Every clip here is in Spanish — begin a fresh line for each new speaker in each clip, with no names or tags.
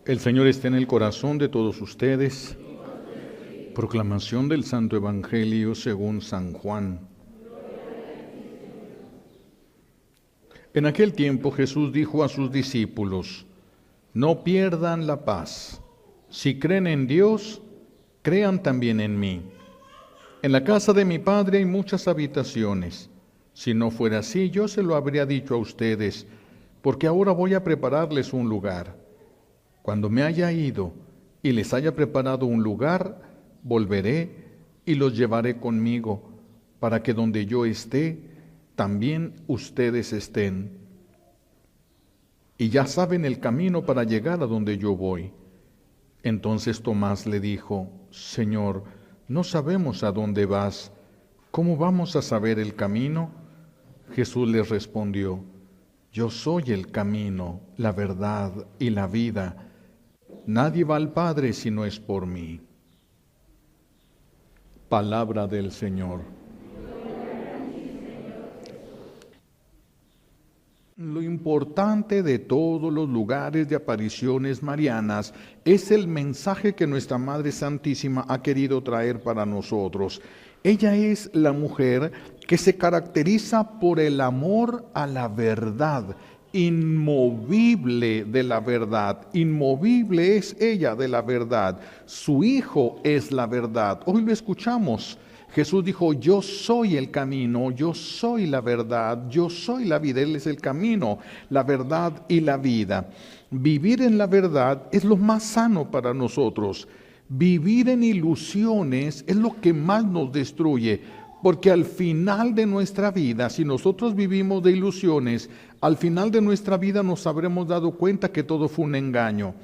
El Señor está en el corazón de todos ustedes. Proclamación del Santo Evangelio según San Juan. En aquel tiempo Jesús dijo a sus discípulos: no pierdan la paz. Si creen en Dios, crean también en mí. En la casa de mi Padre hay muchas habitaciones. Si no fuera así, yo se lo habría dicho a ustedes, porque ahora voy a prepararles un lugar. Cuando me haya ido y les haya preparado un lugar, volveré y los llevaré conmigo, para que donde yo esté, también ustedes estén. Y ya saben el camino para llegar a donde yo voy. Entonces Tomás le dijo: Señor, no sabemos a dónde vas. ¿Cómo vamos a saber el camino? Jesús les respondió: yo soy el camino, la verdad y la vida. Nadie va al Padre si no es por mí. Palabra del Señor. Lo importante de todos los lugares de apariciones marianas es el mensaje que nuestra Madre Santísima ha querido traer para nosotros. Ella es la mujer que se caracteriza por el amor a la verdad, inmovible de la verdad. Inmovible es ella de la verdad. Su Hijo es la verdad. Hoy lo escuchamos. Jesús dijo: yo soy el camino, yo soy la verdad, yo soy la vida. Él es el camino, la verdad y la vida. Vivir en la verdad es lo más sano para nosotros. Vivir en ilusiones es lo que más nos destruye, porque al final de nuestra vida, si nosotros vivimos de ilusiones, al final de nuestra vida nos habremos dado cuenta que todo fue un engaño.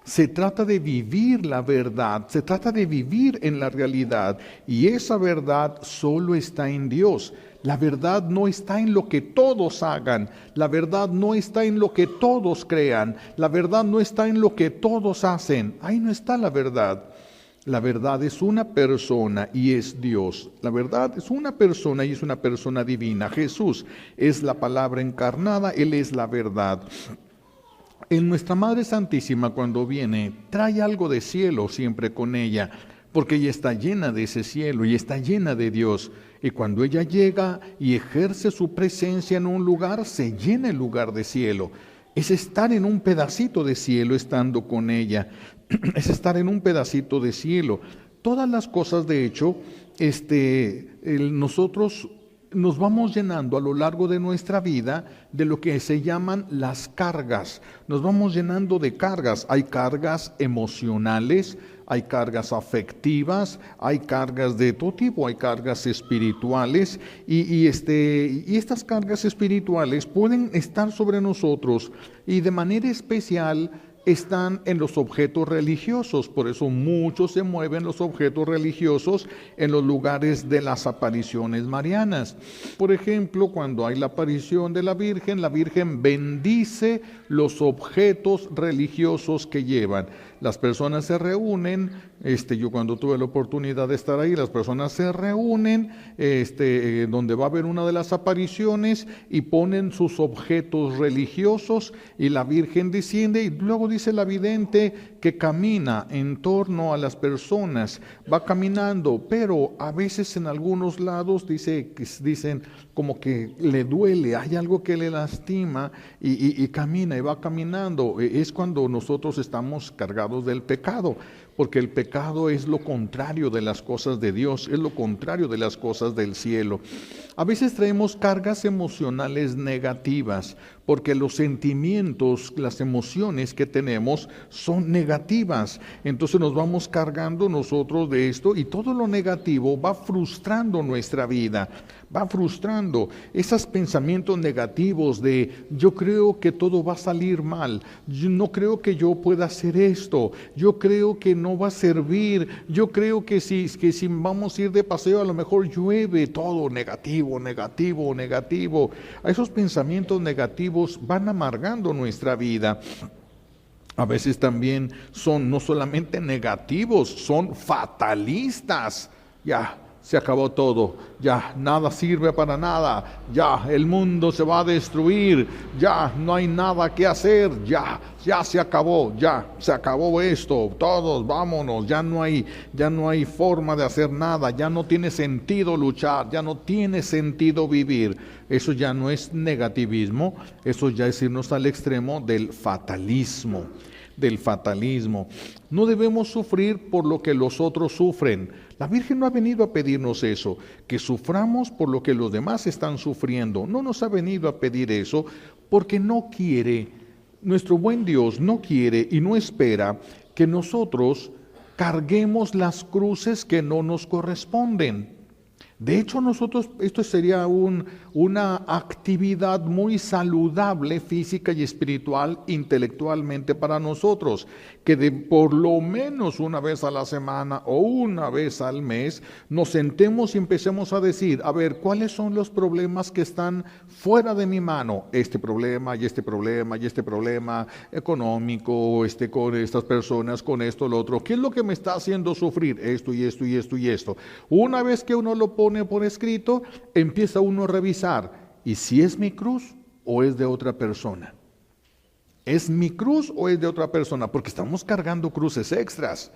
Se trata de vivir la verdad, se trata de vivir en la realidad, y esa verdad solo está en Dios. La verdad no está en lo que todos hagan, la verdad no está en lo que todos crean, la verdad no está en lo que todos hacen. Ahí no está la verdad. La verdad es una persona y es Dios. La verdad es una persona y es una persona divina. Jesús es la palabra encarnada, Él es la verdad. En nuestra Madre Santísima, cuando viene, trae algo de cielo siempre con ella, porque ella está llena de ese cielo y está llena de Dios. Y cuando ella llega y ejerce su presencia en un lugar, se llena el lugar de cielo. Es estar en un pedacito de cielo estando con ella. Es estar en un pedacito de cielo. Todas las cosas, de hecho, nosotros nos vamos llenando a lo largo de nuestra vida de lo que se llaman las cargas. Nos vamos llenando de cargas. Hay cargas emocionales, hay cargas afectivas, hay cargas de todo tipo, hay cargas espirituales y estas cargas espirituales pueden estar sobre nosotros y de manera especial están en los objetos religiosos. Por eso muchos se mueven los objetos religiosos en los lugares de las apariciones marianas. Por ejemplo, cuando hay la aparición de la Virgen bendice los objetos religiosos que llevan. Las personas se reúnen, yo cuando tuve la oportunidad de estar ahí, las personas se reúnen, donde va a haber una de las apariciones y ponen sus objetos religiosos y la Virgen desciende y luego dice la vidente que camina en torno a las personas, va caminando, pero a veces en algunos lados dicen como que le duele, hay algo que le lastima y camina y va caminando. Es cuando nosotros estamos cargados del pecado, porque el pecado es lo contrario de las cosas de Dios, es lo contrario de las cosas del cielo. A veces traemos cargas emocionales negativas, porque los sentimientos, las emociones que tenemos son negativas. Entonces nos vamos cargando nosotros de esto y todo lo negativo va frustrando nuestra vida, va frustrando esos pensamientos negativos de yo creo que todo va a salir mal, yo no creo que yo pueda hacer esto, yo creo que no va a servir, yo creo que si vamos a ir de paseo a lo mejor llueve, todo negativo. A esos pensamientos negativos van amargando nuestra vida. A veces también son no solamente negativos, son fatalistas. se acabó todo, ya nada sirve para nada, ya el mundo se va a destruir, ya no hay nada que hacer, ya se acabó, ya se acabó esto, todos vámonos, ya no hay forma de hacer nada, ya no tiene sentido luchar, ya no tiene sentido vivir. Eso ya no es negativismo, eso ya es irnos al extremo del fatalismo. No debemos sufrir por lo que los otros sufren. La Virgen no ha venido a pedirnos eso, que suframos por lo que los demás están sufriendo. No nos ha venido a pedir eso porque no quiere, nuestro buen Dios no quiere y no espera que nosotros carguemos las cruces que no nos corresponden. De hecho, esto sería una actividad muy saludable física y espiritual, intelectualmente para nosotros, que por lo menos una vez a la semana o una vez al mes nos sentemos y empecemos a decir, a ver, ¿cuáles son los problemas que están fuera de mi mano? Este problema y este problema y este problema económico, con estas personas, con esto, lo otro. ¿Qué es lo que me está haciendo sufrir? Esto y esto y esto y esto. Una vez que uno lo pone por escrito, empieza uno a revisar, ¿y si es mi cruz o es de otra persona? ¿Es mi cruz o es de otra persona? Porque estamos cargando cruces extras.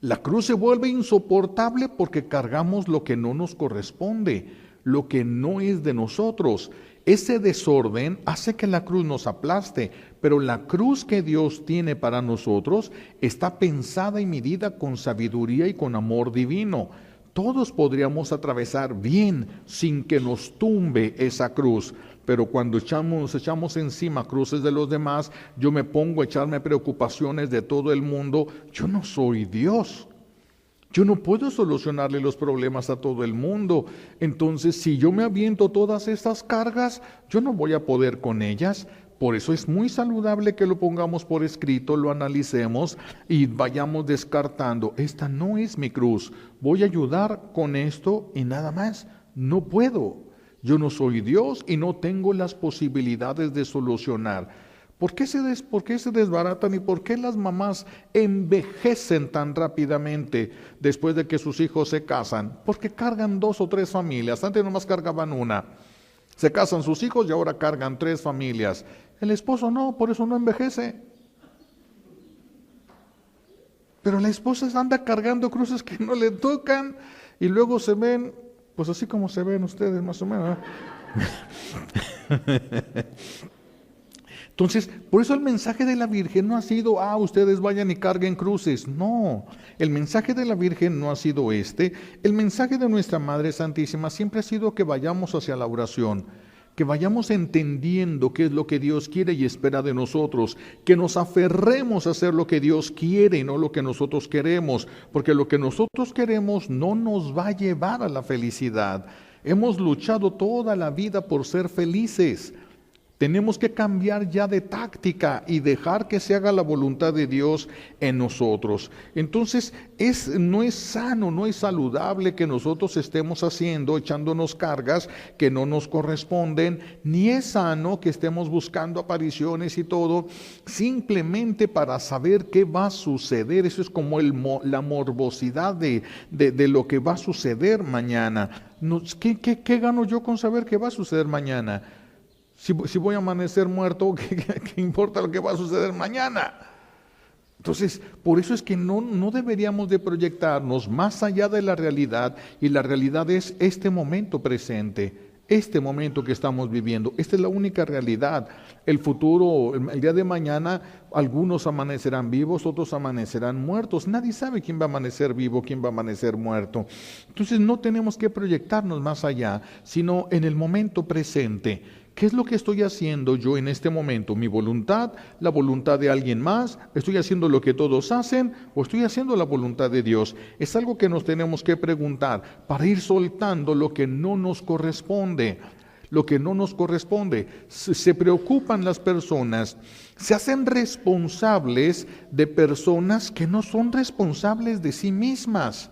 La cruz se vuelve insoportable porque cargamos lo que no nos corresponde, lo que no es de nosotros. Ese desorden hace que la cruz nos aplaste, pero la cruz que Dios tiene para nosotros está pensada y medida con sabiduría y con amor divino. Todos podríamos atravesar bien sin que nos tumbe esa cruz, pero cuando nos echamos encima cruces de los demás, yo me pongo a echarme preocupaciones de todo el mundo. Yo no soy Dios. Yo no puedo solucionarle los problemas a todo el mundo. Entonces, si yo me aviento todas estas cargas, yo no voy a poder con ellas. Por eso es muy saludable que lo pongamos por escrito, lo analicemos y vayamos descartando. Esta no es mi cruz. Voy a ayudar con esto y nada más. No puedo. Yo no soy Dios y no tengo las posibilidades de solucionar. ¿Por qué se desbaratan y por qué las mamás envejecen tan rápidamente después de que sus hijos se casan? Porque cargan 2 o 3 familias. Antes nomás cargaban una. Se casan sus hijos y ahora cargan 3 familias. El esposo no, por eso no envejece. Pero la esposa anda cargando cruces que no le tocan y luego se ven, pues así como se ven ustedes más o menos. Entonces, por eso el mensaje de la Virgen no ha sido, ustedes vayan y carguen cruces. No, el mensaje de la Virgen no ha sido este. El mensaje de nuestra Madre Santísima siempre ha sido que vayamos hacia la oración, que vayamos entendiendo qué es lo que Dios quiere y espera de nosotros, que nos aferremos a hacer lo que Dios quiere y no lo que nosotros queremos, porque lo que nosotros queremos no nos va a llevar a la felicidad. Hemos luchado toda la vida por ser felices. Tenemos que cambiar ya de táctica y dejar que se haga la voluntad de Dios en nosotros. Entonces, no es sano, no es saludable que nosotros estemos echándonos cargas que no nos corresponden, ni es sano que estemos buscando apariciones y todo, simplemente para saber qué va a suceder. Eso es como la morbosidad de lo que va a suceder mañana. ¿Qué gano yo con saber qué va a suceder mañana? Si voy a amanecer muerto, ¿qué importa lo que va a suceder mañana? Entonces, por eso es que no deberíamos de proyectarnos más allá de la realidad, y la realidad es este momento presente, este momento que estamos viviendo. Esta es la única realidad. El futuro, el día de mañana, algunos amanecerán vivos, otros amanecerán muertos. Nadie sabe quién va a amanecer vivo, quién va a amanecer muerto. Entonces, no tenemos que proyectarnos más allá, sino en el momento presente. ¿Qué es lo que estoy haciendo yo en este momento? ¿Mi voluntad? ¿La voluntad de alguien más? ¿Estoy haciendo lo que todos hacen? ¿O estoy haciendo la voluntad de Dios? Es algo que nos tenemos que preguntar para ir soltando lo que no nos corresponde. Lo que no nos corresponde. Se preocupan las personas, se hacen responsables de personas que no son responsables de sí mismas.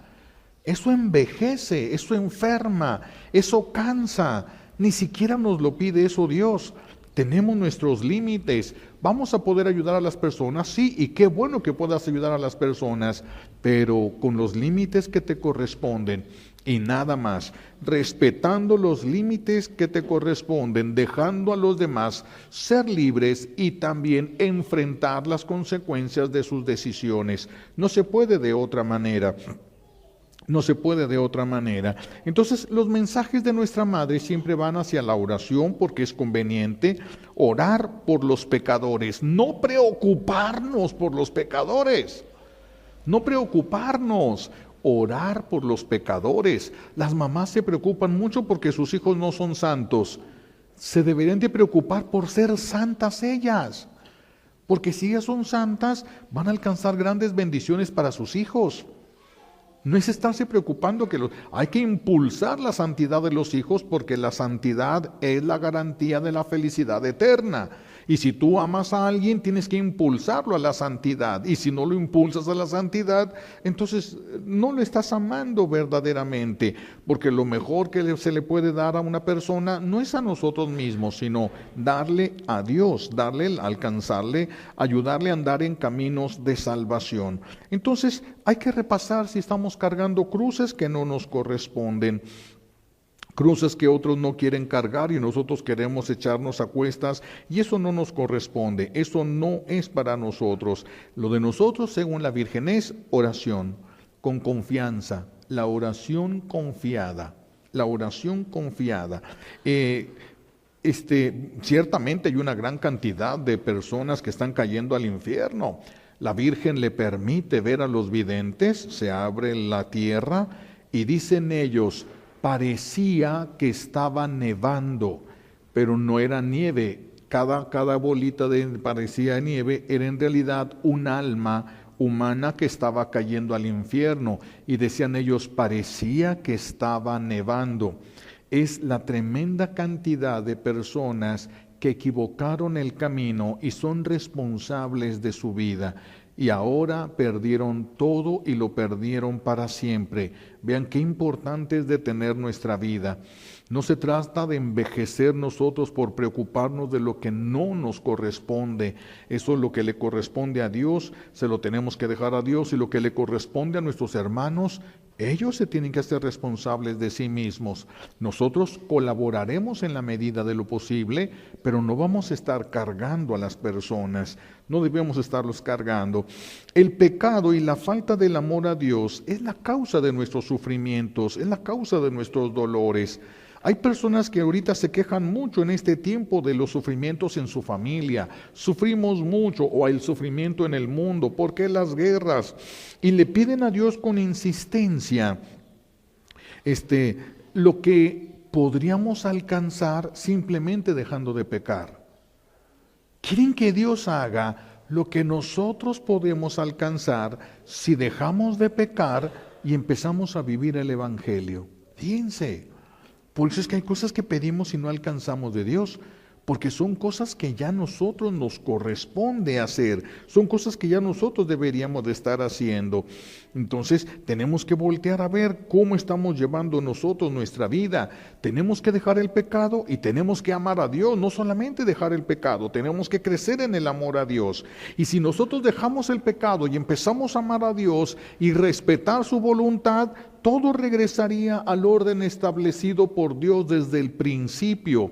Eso envejece, eso enferma, eso cansa. Ni siquiera nos lo pide eso Dios. Tenemos nuestros límites. ¿Vamos a poder ayudar a las personas? Sí, y qué bueno que puedas ayudar a las personas, pero con los límites que te corresponden. y nada más, respetando los límites que te corresponden, dejando a los demás ser libres y también enfrentar las consecuencias de sus decisiones. No se puede de otra manera. No se puede de otra manera. Entonces, los mensajes de nuestra madre siempre van hacia la oración porque es conveniente orar por los pecadores, no preocuparnos por los pecadores, no preocuparnos, orar por los pecadores. Las mamás se preocupan mucho porque sus hijos no son santos. Se deberían de preocupar por ser santas ellas, porque si ellas son santas, van a alcanzar grandes bendiciones para sus hijos. No es estarse preocupando hay que impulsar la santidad de los hijos porque la santidad es la garantía de la felicidad eterna. Y si tú amas a alguien, tienes que impulsarlo a la santidad. Y si no lo impulsas a la santidad, entonces no lo estás amando verdaderamente. Porque lo mejor que se le puede dar a una persona no es a nosotros mismos, sino darle a Dios, alcanzarle, ayudarle a andar en caminos de salvación. Entonces hay que repasar si estamos cargando cruces que no nos corresponden. Cruces que otros no quieren cargar y nosotros queremos echarnos a cuestas y eso no nos corresponde, eso no es para nosotros. Lo de nosotros, según la Virgen, es oración con confianza, la oración confiada, la oración confiada. Ciertamente hay una gran cantidad de personas que están cayendo al infierno. La Virgen le permite ver a los videntes, se abre la tierra y dicen ellos, parecía que estaba nevando, pero no era nieve. Cada bolita parecía nieve, era en realidad un alma humana que estaba cayendo al infierno. Y decían ellos, parecía que estaba nevando. Es la tremenda cantidad de personas que equivocaron el camino y son responsables de su vida. Y ahora perdieron todo y lo perdieron para siempre. Vean qué importante es detener nuestra vida. No se trata de envejecer nosotros por preocuparnos de lo que no nos corresponde. Eso es lo que le corresponde a Dios, se lo tenemos que dejar a Dios, y lo que le corresponde a nuestros hermanos, ellos se tienen que hacer responsables de sí mismos. Nosotros colaboraremos en la medida de lo posible, pero no vamos a estar cargando a las personas. No debemos estarlos cargando. El pecado y la falta del amor a Dios es la causa de nuestros sufrimientos, es la causa de nuestros dolores. Hay personas que ahorita se quejan mucho en este tiempo de los sufrimientos en su familia. Sufrimos mucho, o el sufrimiento en el mundo, ¿por qué las guerras? Y le piden a Dios con insistencia lo que podríamos alcanzar simplemente dejando de pecar. Quieren que Dios haga lo que nosotros podemos alcanzar si dejamos de pecar y empezamos a vivir el Evangelio. Fíjense. Por eso es que hay cosas que pedimos y no alcanzamos de Dios, porque son cosas que ya nosotros nos corresponde hacer, son cosas que ya nosotros deberíamos de estar haciendo. Entonces tenemos que voltear a ver cómo estamos llevando nosotros nuestra vida. Tenemos que dejar el pecado y tenemos que amar a Dios, no solamente dejar el pecado, tenemos que crecer en el amor a Dios. Y si nosotros dejamos el pecado y empezamos a amar a Dios y respetar su voluntad, todo regresaría al orden establecido por Dios desde el principio.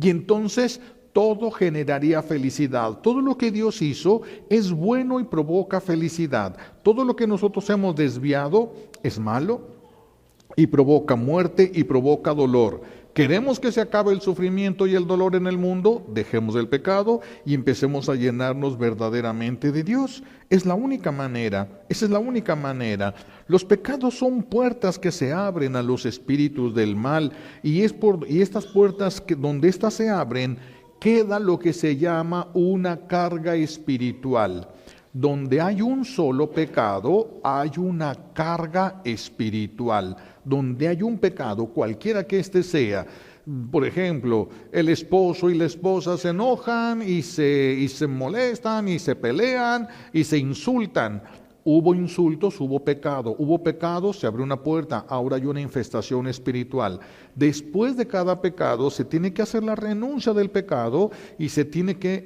Y entonces todo generaría felicidad. Todo lo que Dios hizo es bueno y provoca felicidad. Todo lo que nosotros hemos desviado es malo y provoca muerte y provoca dolor. ¿Queremos que se acabe el sufrimiento y el dolor en el mundo? Dejemos el pecado y empecemos a llenarnos verdaderamente de Dios. Es la única manera, esa es la única manera. Los pecados son puertas que se abren a los espíritus del mal y estas puertas donde éstas se abren, queda lo que se llama una carga espiritual. Donde hay un solo pecado, hay una carga espiritual. Donde hay un pecado, cualquiera que éste sea, por ejemplo, el esposo y la esposa se enojan y se molestan y se pelean y se insultan. Hubo insultos, hubo pecado, se abrió una puerta, ahora hay una infestación espiritual. Después de cada pecado se tiene que hacer la renuncia del pecado y se tiene que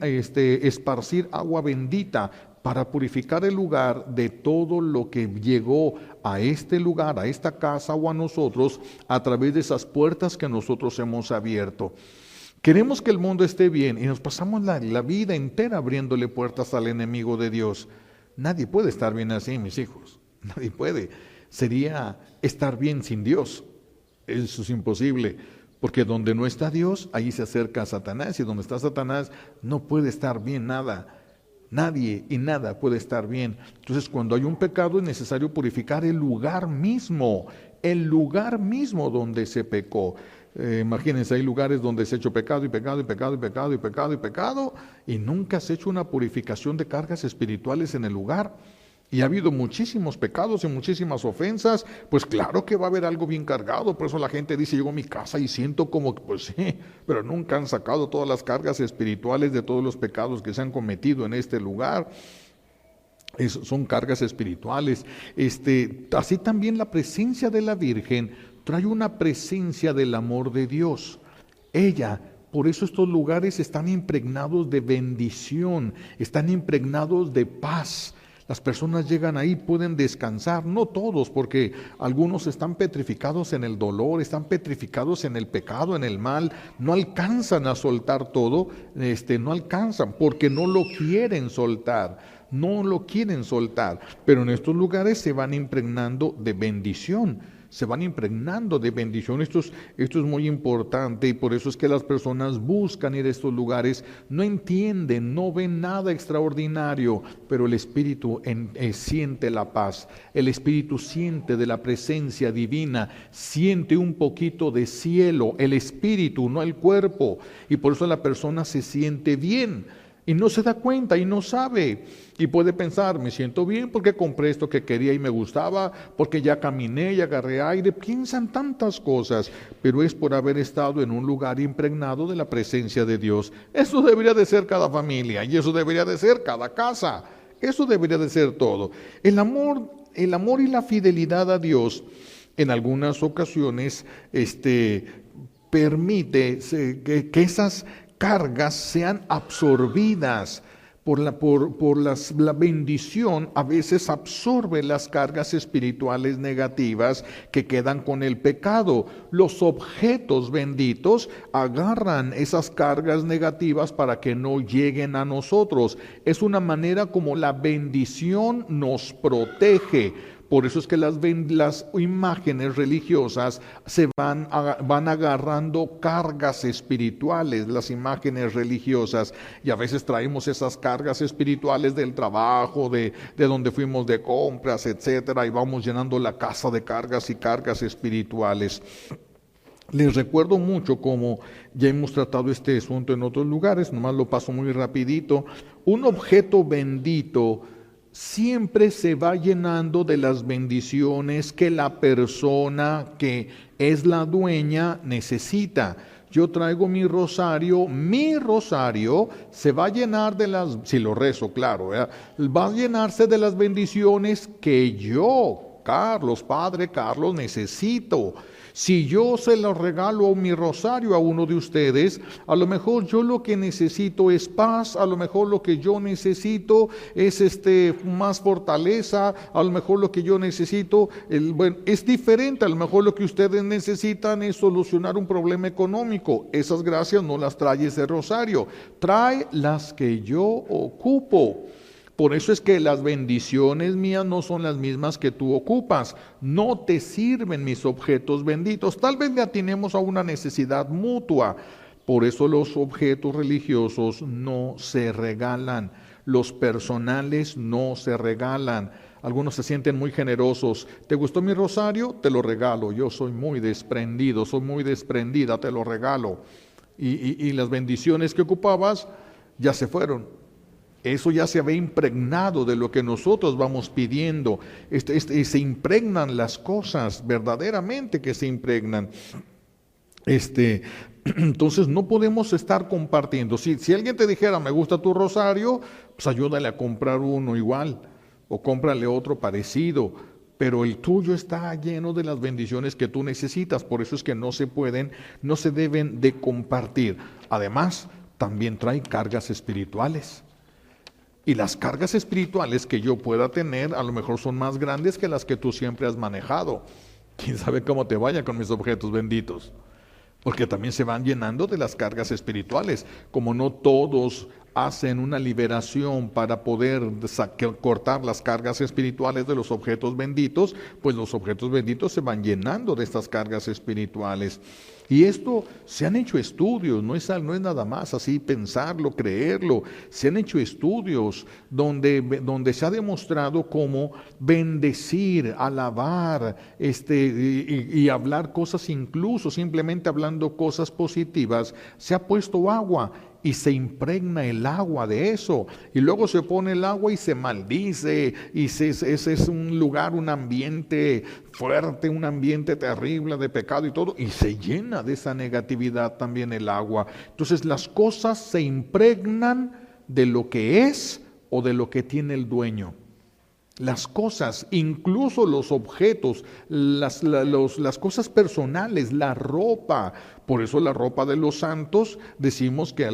esparcir agua bendita para purificar el lugar de todo lo que llegó a este lugar, a esta casa o a nosotros, a través de esas puertas que nosotros hemos abierto. Queremos que el mundo esté bien y nos pasamos la vida entera abriéndole puertas al enemigo de Dios. Nadie puede estar bien así, mis hijos. Nadie puede. Sería estar bien sin Dios. Eso es imposible. Porque donde no está Dios, ahí se acerca Satanás. Y donde está Satanás, no puede estar bien nada. Nadie y nada puede estar bien. Entonces, cuando hay un pecado, es necesario purificar el lugar mismo donde se pecó. Imagínense, hay lugares donde se ha hecho pecado y pecado y pecado y pecado y pecado y pecado y nunca se ha hecho una purificación de cargas espirituales en el lugar. Y ha habido muchísimos pecados y muchísimas ofensas, pues claro que va a haber algo bien cargado. Por eso la gente dice, llego a mi casa y siento como que, pues sí, pero nunca han sacado todas las cargas espirituales de todos los pecados que se han cometido en este lugar. Son cargas espirituales. Así también la presencia de la Virgen trae una presencia del amor de Dios. Ella, por eso estos lugares están impregnados de bendición, están impregnados de paz. Las personas llegan ahí, pueden descansar, no todos, porque algunos están petrificados en el dolor, están petrificados en el pecado, en el mal, no alcanzan a soltar todo, no alcanzan, porque no lo quieren soltar, pero en estos lugares se van impregnando de bendición. Esto es muy importante y por eso es que las personas buscan ir a estos lugares, no entienden, no ven nada extraordinario, pero el Espíritu siente la paz, el Espíritu siente de la presencia divina, siente un poquito de cielo, el Espíritu, no el cuerpo, y por eso la persona se siente bien. Y no se da cuenta y no sabe. Y puede pensar, me siento bien porque compré esto que quería y me gustaba, porque ya caminé y agarré aire. Piensan tantas cosas, pero es por haber estado en un lugar impregnado de la presencia de Dios. Eso debería de ser cada familia y eso debería de ser cada casa. Eso debería de ser todo. El amor y la fidelidad a Dios en algunas ocasiones permite que esas cargas sean absorbidas la bendición. A veces absorbe las cargas espirituales negativas que quedan con el pecado. Los objetos benditos agarran esas cargas negativas para que no lleguen a nosotros. Es una manera como la bendición nos protege. Por eso es que las imágenes religiosas van agarrando cargas espirituales, las imágenes religiosas, y a veces traemos esas cargas espirituales del trabajo, de donde fuimos de compras, etcétera, y vamos llenando la casa de cargas y cargas espirituales. Les recuerdo mucho, como ya hemos tratado este asunto en otros lugares, nomás lo paso muy rapidito. Un objeto bendito siempre se va llenando de las bendiciones que la persona que es la dueña necesita. Yo traigo mi rosario se va a llenar si lo rezo, claro, va a llenarse de las bendiciones que yo, Padre Carlos, necesito. Si yo se lo regalo mi rosario a uno de ustedes, a lo mejor yo lo que necesito es paz, a lo mejor lo que yo necesito es más fortaleza, a lo mejor lo que yo necesito, es diferente, a lo mejor lo que ustedes necesitan es solucionar un problema económico. Esas gracias no las trae ese rosario, trae las que yo ocupo. Por eso es que las bendiciones mías no son las mismas que tú ocupas. No te sirven mis objetos benditos. Tal vez le atinemos a una necesidad mutua. Por eso los objetos religiosos no se regalan. Los personales no se regalan. Algunos se sienten muy generosos. ¿Te gustó mi rosario? Te lo regalo. Yo soy muy desprendido, soy muy desprendida, te lo regalo. Y las bendiciones que ocupabas ya se fueron. Eso ya se había impregnado de lo que nosotros vamos pidiendo. Se impregnan las cosas, verdaderamente que se impregnan. Entonces no podemos estar compartiendo. Si alguien te dijera, me gusta tu rosario, pues ayúdale a comprar uno igual, o cómprale otro parecido. Pero el tuyo está lleno de las bendiciones que tú necesitas. Por eso es que no se deben de compartir. Además, también trae cargas espirituales. Y las cargas espirituales que yo pueda tener a lo mejor son más grandes que las que tú siempre has manejado. ¿Quién sabe cómo te vaya con mis objetos benditos? Porque también se van llenando de las cargas espirituales. Como no todos hacen una liberación para poder cortar las cargas espirituales de los objetos benditos, pues los objetos benditos se van llenando de estas cargas espirituales. Y esto se han hecho estudios, no es nada más así pensarlo, creerlo. Se han hecho estudios donde se ha demostrado cómo bendecir, alabar y hablar cosas, incluso simplemente hablando cosas positivas, se ha puesto agua. Y se impregna el agua de eso, y luego se pone el agua y se maldice, y ese es un lugar, un ambiente fuerte, un ambiente terrible de pecado y todo, y se llena de esa negatividad también el agua. Entonces las cosas se impregnan de lo que es o de lo que tiene el dueño. Las cosas, incluso los objetos, las cosas personales, la ropa. Por eso la ropa de los santos decimos que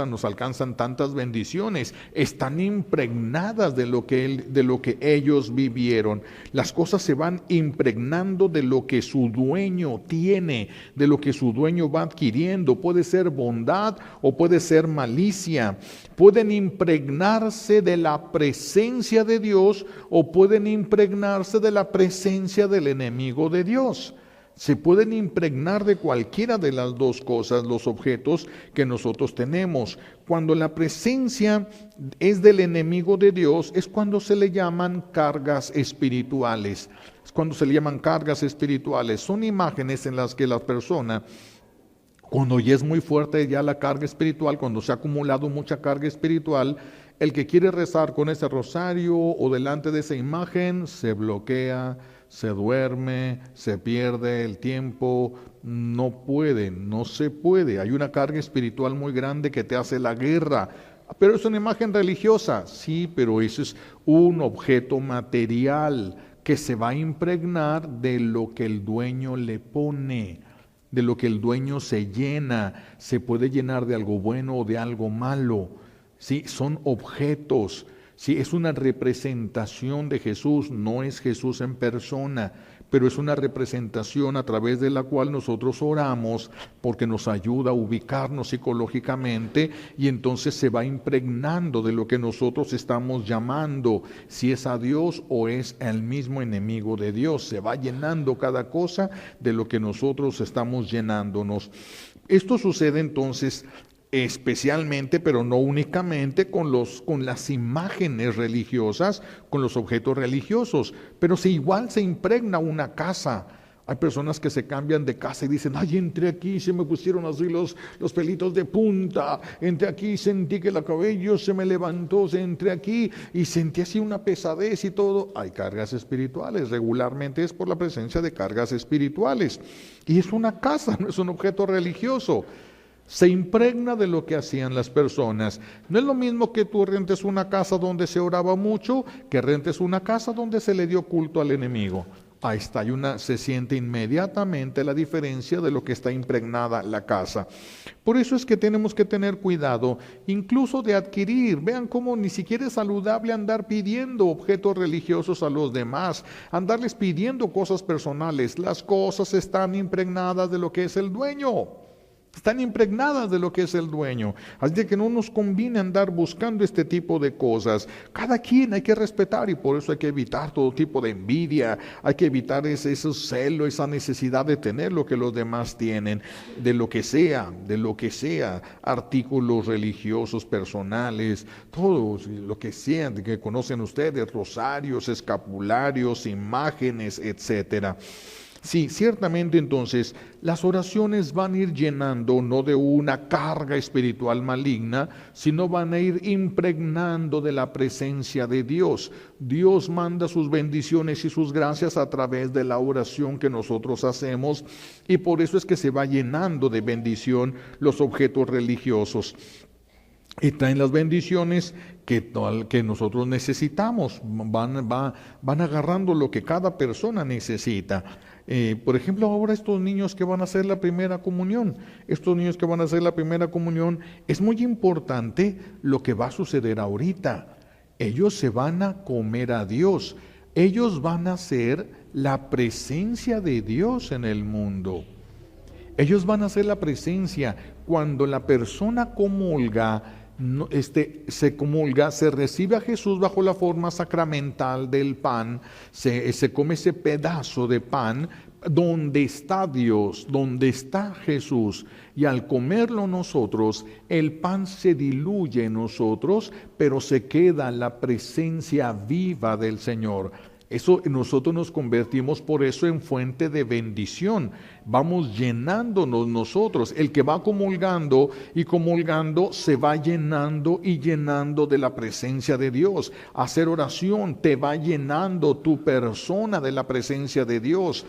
nos alcanzan tantas bendiciones. Están impregnadas de lo que ellos vivieron. Las cosas se van impregnando de lo que su dueño tiene, de lo que su dueño va adquiriendo. Puede ser bondad o puede ser malicia. Pueden impregnarse de la presencia de Dios o pueden impregnarse de la presencia del enemigo de Dios. Se pueden impregnar de cualquiera de las dos cosas los objetos que nosotros tenemos. Cuando la presencia es del enemigo de Dios, es cuando se le llaman cargas espirituales. Es cuando se le llaman cargas espirituales. Son imágenes en las que la persona, cuando ya es muy fuerte ya la carga espiritual, cuando se ha acumulado mucha carga espiritual, el que quiere rezar con ese rosario o delante de esa imagen se bloquea, se duerme, se pierde el tiempo, no se puede. Hay una carga espiritual muy grande que te hace la guerra. Pero es una imagen religiosa, sí, pero eso es un objeto material que se va a impregnar de lo que el dueño le pone, de lo que el dueño se llena. Se puede llenar de algo bueno o de algo malo. Sí, son objetos. Sí, es una representación de Jesús, no es Jesús en persona, pero es una representación a través de la cual nosotros oramos porque nos ayuda a ubicarnos psicológicamente y entonces se va impregnando de lo que nosotros estamos llamando, si es a Dios o es el mismo enemigo de Dios. Se va llenando cada cosa de lo que nosotros estamos llenándonos. Esto sucede entonces especialmente, pero no únicamente, con las imágenes religiosas, con los objetos religiosos, pero si igual se impregna una casa. Hay personas que se cambian de casa y dicen, ay, entré aquí, se me pusieron así los pelitos de punta, entré aquí, sentí que el cabello se me levantó, entré aquí y sentí así una pesadez y todo. Hay cargas espirituales, regularmente es por la presencia de cargas espirituales. Y es una casa, no es un objeto religioso. Se impregna de lo que hacían las personas. No es lo mismo que tú rentes una casa donde se oraba mucho, que rentes una casa donde se le dio culto al enemigo. Ahí está, se siente inmediatamente la diferencia de lo que está impregnada la casa. Por eso es que tenemos que tener cuidado, incluso de adquirir. Vean cómo ni siquiera es saludable andar pidiendo objetos religiosos a los demás, andarles pidiendo cosas personales. Las cosas están impregnadas de lo que es el dueño. Están impregnadas de lo que es el dueño. Así de que no nos conviene andar buscando este tipo de cosas. Cada quien hay que respetar y por eso hay que evitar todo tipo de envidia. Hay que evitar ese celo, esa necesidad de tener lo que los demás tienen. De lo que sea. Artículos religiosos, personales, todo lo que sea, que conocen ustedes, rosarios, escapularios, imágenes, etcétera. Sí, ciertamente entonces las oraciones van a ir llenando no de una carga espiritual maligna, sino van a ir impregnando de la presencia de Dios. Dios manda sus bendiciones y sus gracias a través de la oración que nosotros hacemos y por eso es que se va llenando de bendición los objetos religiosos. Y traen las bendiciones que nosotros necesitamos, van agarrando lo que cada persona necesita. Por ejemplo, ahora estos niños que van a hacer la primera comunión, es muy importante lo que va a suceder ahorita. Ellos se van a comer a Dios. Ellos van a ser la presencia de Dios en el mundo. Ellos van a ser la presencia. Cuando la persona comulga, se comulga, se recibe a Jesús bajo la forma sacramental del pan, se come ese pedazo de pan, donde está Dios, donde está Jesús, y al comerlo nosotros, el pan se diluye en nosotros, pero se queda la presencia viva del Señor. Eso nosotros nos convertimos por eso en fuente de bendición. Vamos llenándonos nosotros. El que va comulgando y comulgando se va llenando y llenando de la presencia de Dios. Hacer oración te va llenando tu persona de la presencia de Dios.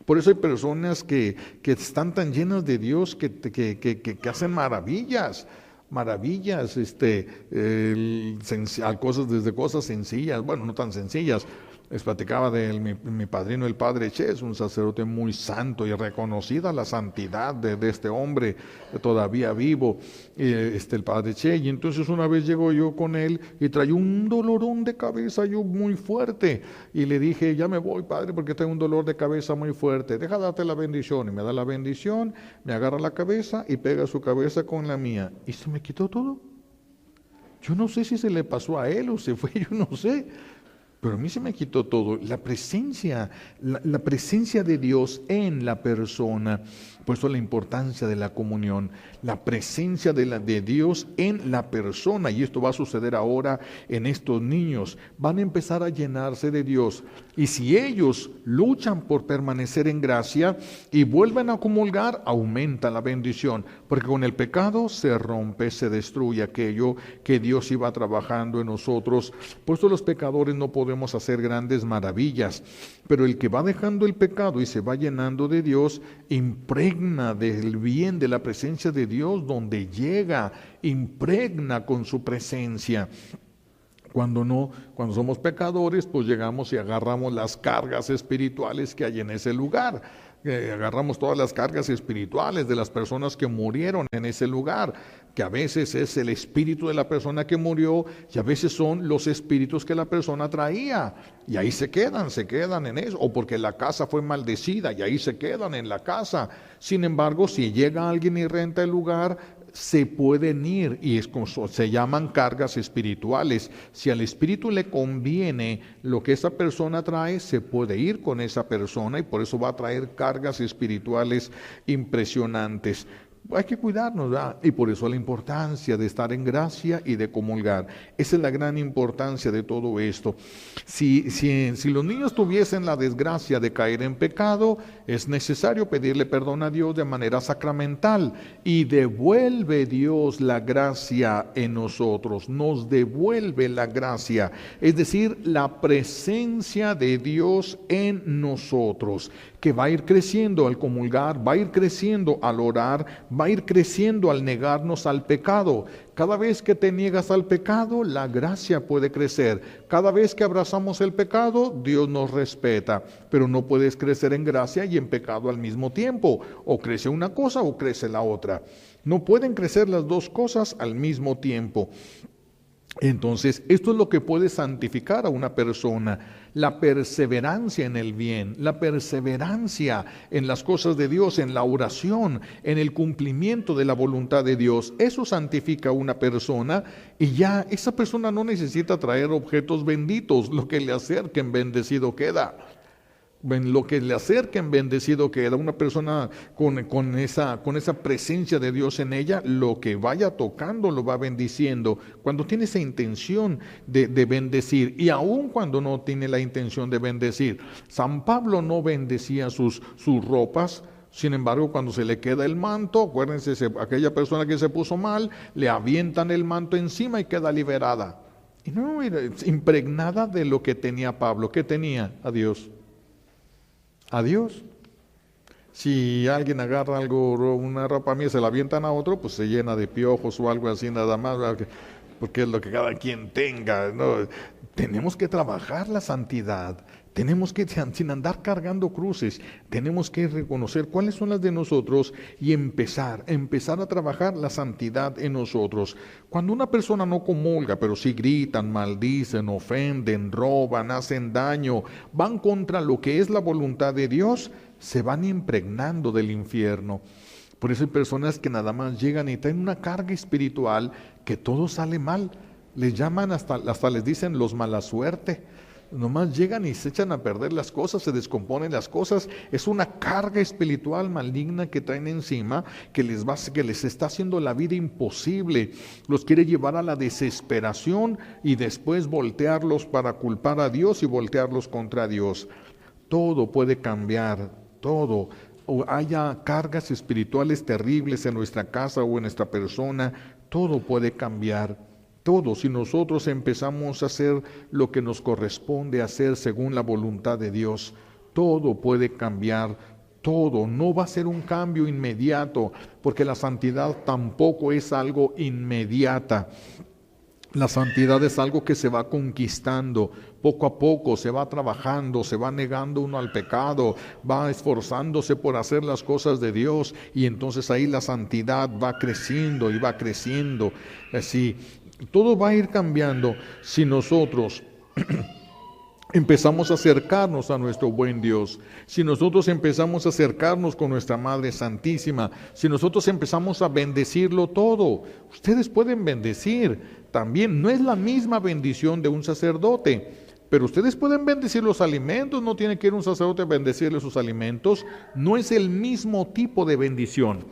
Por eso hay personas que están tan llenas de Dios que hacen maravillas. Cosas desde cosas sencillas, bueno, no tan sencillas. Les platicaba de mi padrino, el padre Che, es un sacerdote muy santo y reconocida la santidad de este hombre todavía vivo, el padre Che. Y entonces una vez llego yo con él y traía un dolorón de cabeza yo muy fuerte. Y le dije, ya me voy, padre, porque tengo un dolor de cabeza muy fuerte. Deja darte la bendición. Y me da la bendición, me agarra la cabeza y pega su cabeza con la mía. Y se me quitó todo. Yo no sé si se le pasó a él o se fue, yo no sé. Pero a mí se me quitó todo, la presencia de Dios en la persona. Por eso la importancia de la comunión, la presencia de Dios en la persona. Y esto va a suceder ahora en estos niños. Van a empezar a llenarse de Dios. Y si ellos luchan por permanecer en gracia y vuelven a comulgar, aumenta la bendición. Porque con el pecado se rompe, se destruye aquello que Dios iba trabajando en nosotros. Por eso los pecadores no podemos hacer grandes maravillas. Pero el que va dejando el pecado y se va llenando de Dios, impregna del bien, de la presencia de Dios, donde llega, impregna con su presencia. Cuando somos pecadores, pues llegamos y agarramos las cargas espirituales que hay en ese lugar. Agarramos todas las cargas espirituales de las personas que murieron en ese lugar, que a veces es el espíritu de la persona que murió y a veces son los espíritus que la persona traía, y ahí se quedan en eso, o porque la casa fue maldecida y ahí se quedan en la casa. Sin embargo, si llega alguien y renta el lugar, se pueden ir, y se llaman cargas espirituales. Si al espíritu le conviene lo que esa persona trae, se puede ir con esa persona, y por eso va a traer cargas espirituales impresionantes. Hay que cuidarnos, ¿verdad? Y por eso la importancia de estar en gracia y de comulgar. Esa es la gran importancia de todo esto. Si los niños tuviesen la desgracia de caer en pecado, es necesario pedirle perdón a Dios de manera sacramental, y devuelve Dios la gracia en nosotros, nos devuelve la gracia, es decir, la presencia de Dios en nosotros, que va a ir creciendo al comulgar, va a ir creciendo al orar, va a ir creciendo al negarnos al pecado. Cada vez que te niegas al pecado, la gracia puede crecer. Cada vez que abrazamos el pecado, Dios nos respeta. Pero no puedes crecer en gracia y en pecado al mismo tiempo. O crece una cosa o crece la otra. No pueden crecer las dos cosas al mismo tiempo. Entonces, esto es lo que puede santificar a una persona: la perseverancia en el bien, la perseverancia en las cosas de Dios, en la oración, en el cumplimiento de la voluntad de Dios. Eso santifica a una persona, y ya esa persona no necesita traer objetos benditos, lo que le acerquen bendecido queda. Lo que le acerquen bendecido queda. Una persona con esa presencia de Dios en ella, lo que vaya tocando lo va bendiciendo, cuando tiene esa intención de bendecir, y aun cuando no tiene la intención de bendecir. San Pablo no bendecía sus ropas. Sin embargo, cuando se le queda el manto, acuérdense, aquella persona que se puso mal, le avientan el manto encima y queda liberada. Y no, era impregnada de lo que tenía Pablo. ¿Qué tenía? A Dios. A Dios. Si alguien agarra algo, una ropa mía, se la avientan a otro, pues se llena de piojos o algo así nada más. porque es lo que cada quien tenga, ¿no? Tenemos que trabajar la santidad. Tenemos que, sin andar cargando cruces, tenemos que reconocer cuáles son las de nosotros y empezar a trabajar la santidad en nosotros. Cuando una persona no comulga, pero sí gritan, maldicen, ofenden, roban, hacen daño, van contra lo que es la voluntad de Dios, se van impregnando del infierno. Por eso hay personas que nada más llegan y traen una carga espiritual que todo sale mal. Les llaman hasta les dicen los mala suerte. Nomás llegan y se echan a perder las cosas, se descomponen las cosas. Es una carga espiritual maligna que traen encima, que les está haciendo la vida imposible. Los quiere llevar a la desesperación y después voltearlos para culpar a Dios y voltearlos contra Dios. Todo puede cambiar, todo. O haya cargas espirituales terribles en nuestra casa o en nuestra persona, todo puede cambiar. Todo, si nosotros empezamos a hacer lo que nos corresponde hacer según la voluntad de Dios, todo puede cambiar, todo. No va a ser un cambio inmediato, porque la santidad tampoco es algo inmediata. La santidad es algo que se va conquistando, poco a poco se va trabajando, se va negando uno al pecado, va esforzándose por hacer las cosas de Dios y entonces ahí la santidad va creciendo y va creciendo. Así, todo va a ir cambiando si nosotros empezamos a acercarnos a nuestro buen Dios, si nosotros empezamos a acercarnos con nuestra Madre Santísima, si nosotros empezamos a bendecirlo todo. Ustedes pueden bendecir también, no es la misma bendición de un sacerdote, pero ustedes pueden bendecir los alimentos, no tiene que ir un sacerdote a bendecirle sus alimentos, no es el mismo tipo de bendición.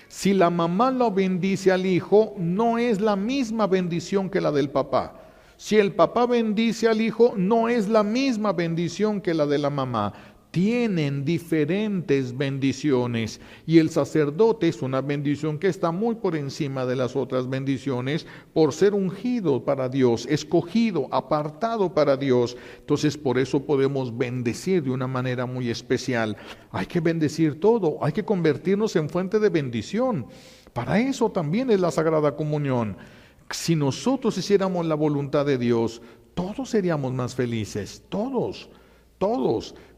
Si la mamá lo bendice al hijo, no es la misma bendición que la del papá. Si el papá bendice al hijo, no es la misma bendición que la de la mamá. Tienen diferentes bendiciones y el sacerdote es una bendición que está muy por encima de las otras bendiciones por ser ungido para Dios, escogido, apartado para Dios. Entonces por eso podemos bendecir de una manera muy especial. Hay que bendecir todo, hay que convertirnos en fuente de bendición. Para eso también es la Sagrada Comunión. Si nosotros hiciéramos la voluntad de Dios, todos seríamos más felices, todos.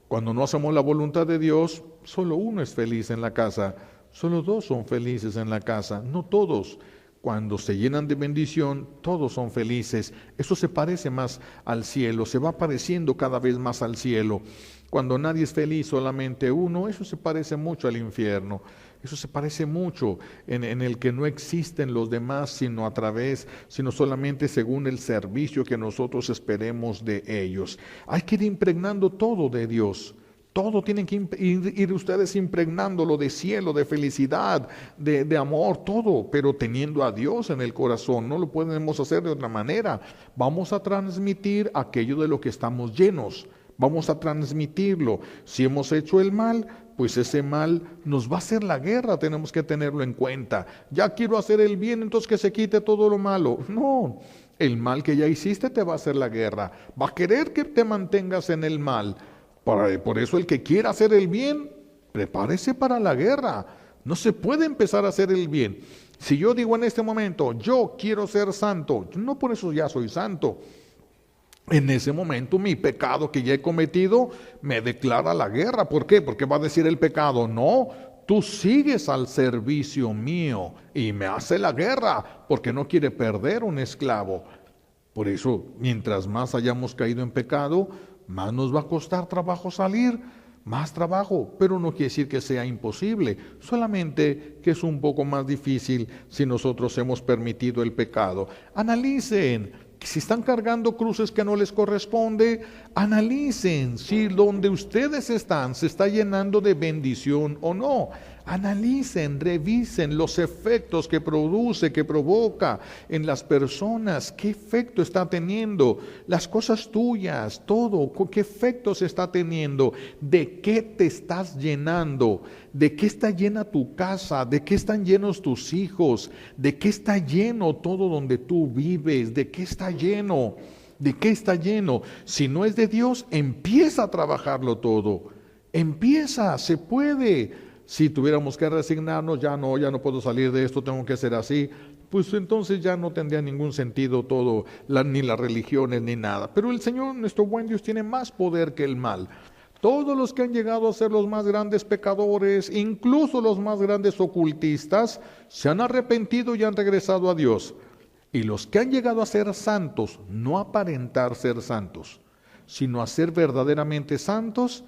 Cuando no hacemos la voluntad de Dios, solo uno es feliz en la casa, solo dos son felices en la casa, no todos. Cuando se llenan de bendición, todos son felices. Eso se parece más al cielo, se va pareciendo cada vez más al cielo. Cuando nadie es feliz, solamente uno, eso se parece mucho al infierno. Eso se parece mucho en el que no existen los demás, sino solamente según el servicio que nosotros esperemos de ellos. Hay que ir impregnando todo de Dios. Todo tienen que ir ustedes impregnándolo de cielo, de felicidad, de amor, todo, pero teniendo a Dios en el corazón. No lo podemos hacer de otra manera. Vamos a transmitir aquello de lo que estamos llenos. Vamos a transmitirlo. Si hemos hecho el mal, pues ese mal nos va a hacer la guerra, tenemos que tenerlo en cuenta. Ya quiero hacer el bien, entonces que se quite todo lo malo. No, el mal que ya hiciste te va a hacer la guerra. Va a querer que te mantengas en el mal. Por eso el que quiera hacer el bien, prepárese para la guerra. No se puede empezar a hacer el bien. Si yo digo en este momento, yo quiero ser santo, no por eso ya soy santo. En ese momento mi pecado que ya he cometido me declara la guerra. ¿Por qué? Porque va a decir el pecado, no, tú sigues al servicio mío y me hace la guerra porque no quiere perder un esclavo. Por eso, mientras más hayamos caído en pecado, más nos va a costar trabajo salir, más trabajo, pero no quiere decir que sea imposible, solamente que es un poco más difícil si nosotros hemos permitido el pecado. Analicen. Si están cargando cruces que no les corresponde, analicen si donde ustedes están se está llenando de bendición o no. Analicen, revisen los efectos que produce, que provoca en las personas, qué efecto está teniendo, las cosas tuyas, todo, qué efectos está teniendo, de qué te estás llenando, de qué está llena tu casa, de qué están llenos tus hijos, de qué está lleno todo donde tú vives, de qué está lleno, de qué está lleno. Si no es de Dios, empieza a trabajarlo todo, empieza, se puede. Si tuviéramos que resignarnos, ya no puedo salir de esto, tengo que ser así. pues entonces ya no tendría ningún sentido todo, ni las religiones ni nada. Pero el Señor, nuestro buen Dios, tiene más poder que el mal. Todos los que han llegado a ser los más grandes pecadores, incluso los más grandes ocultistas, se han arrepentido y han regresado a Dios. Y los que han llegado a ser santos, no aparentar ser santos, sino a ser verdaderamente santos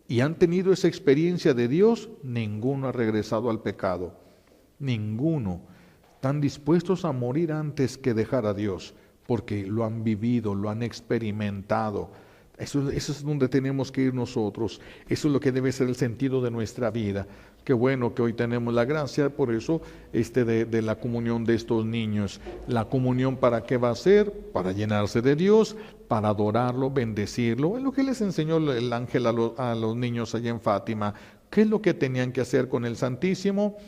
y han tenido esa experiencia de Dios, ninguno ha regresado al pecado. Ninguno. Están dispuestos a morir antes que dejar a Dios, porque lo han vivido, lo han experimentado. Eso es donde tenemos que ir nosotros. Eso es lo que debe ser el sentido de nuestra vida. Qué bueno que hoy tenemos la gracia, por eso, de la comunión de estos niños. La comunión, ¿para qué va a ser? Para llenarse de Dios, para adorarlo, bendecirlo. Es lo que les enseñó el ángel a los niños allá en Fátima. ¿Qué es lo que tenían que hacer con el Santísimo?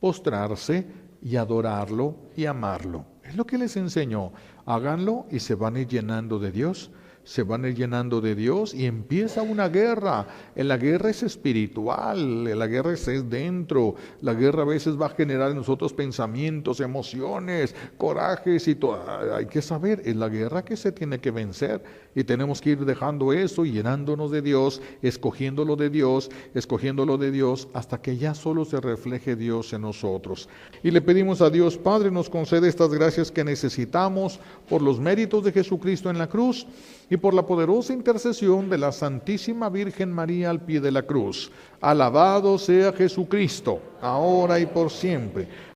Postrarse y adorarlo y amarlo. Es lo que les enseñó. Háganlo y se van a ir llenando de Dios. Se van a ir llenando de Dios y empieza una guerra. La guerra es espiritual, la guerra es dentro. La guerra a veces va a generar en nosotros pensamientos, emociones, corajes y todo. Hay que saber, es la guerra que se tiene que vencer y tenemos que ir dejando eso y llenándonos de Dios, escogiéndolo de Dios, hasta que ya solo se refleje Dios en nosotros. Y le pedimos a Dios, Padre, nos concede estas gracias que necesitamos por los méritos de Jesucristo en la cruz y por la poderosa intercesión de la Santísima Virgen María al pie de la cruz. Alabado sea Jesucristo, ahora y por siempre.